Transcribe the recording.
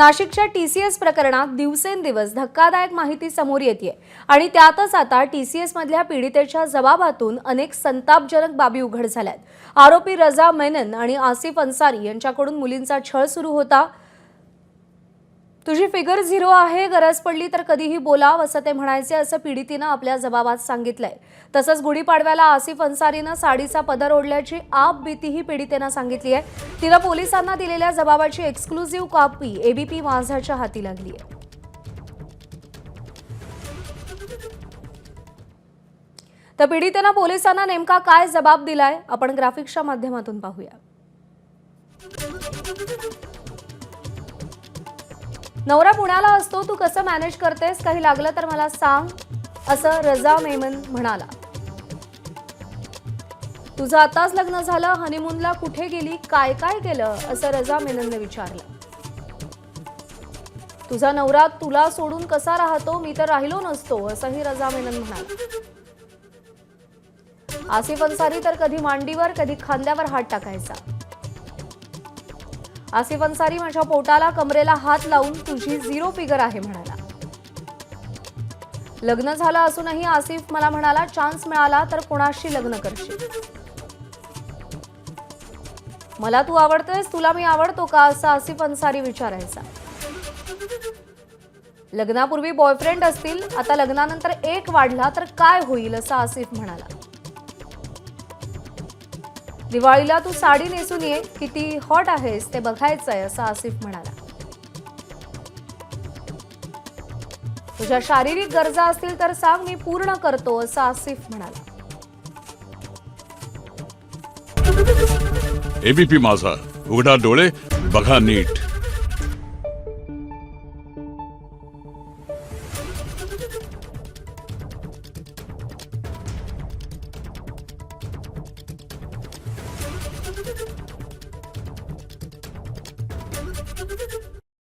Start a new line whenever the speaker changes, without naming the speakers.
नाशिकच्या टीसीएस प्रकरणात दिवसेंदिवस धक्कादायक माहिती समोर येते आणि त्यातच आता टीसीएस मधल्या पीडितेच्या जबाबातून अनेक संतापजनक बाबी उघड झाल्यात। आरोपी रजा मेनन आणि आसिफ अन्सारी यांच्याकडून मुलींचा छळ सुरू होता। तुझी फिगर 0 आहे, गरज पडली तर कधीही बोलाव असं ते म्हणायचे, असं पीडितीनं आपल्या जबाबात सांगितलंय। तसंच गुढीपाडव्याला आसिफ अन्सारीनं साडीचा पदर ओढल्याची आपबीतीही पीडितेनं सांगितली आहे। तिला पोलिसांना दिलेल्या जबाबाची एक्सक्लुझिव्ह कॉपी एबीपी माझाच्या हाती लागली आहे। तर पीडितेनं पोलिसांना नेमका काय जबाब दिलाय आपण ग्राफिक्सच्या माध्यमातून पाहूया। नवरा पुण्याला असतो, तू कसं मॅनेज करतेस, काही लागलं तर मला सांग, असं रजा मेमन म्हणाला। तुझं आताच लग्न झालं, हनीमूनला कुठे गेली, काय काय केलं, असं रजा मेननने विचारलं। तुझा नवरा तुला सोडून कसा राहतो, मी तर राहिलो नसतो, असंही रजा मेनन म्हणाला। आसिफ अन्सारी तर कधी मांडीवर कधी खांद्यावर हात टाकायचा। आसिफ अन्सारी माझ्या पोटाला कमरेला हात लावून तुझी 0 फिगर आहे म्हणाला। लग्न झालं असूनही आसिफ मला म्हणाला, चान्स मिळाला तर कोणाशी लग्न करशील, मला तू आवडतेस, तुला मी आवडतो का, असं आसिफ अन्सारी विचारायचा। लग्नापूर्वी बॉयफ्रेंड असतील, आता लग्नानंतर एक वाढला तर काय होईल, असं आसिफ म्हणाला। दिवाळीला तू साडी नेसून ये, किती हॉट आहेस ते बघायचंय, असं आसिफ म्हणाला। तुझ्या शारीरिक गरजा असतील तर सांग, मी पूर्ण करतो, असं आसिफ म्हणाला।
एबीपी माझा, उघडा डोळे बघा नीट।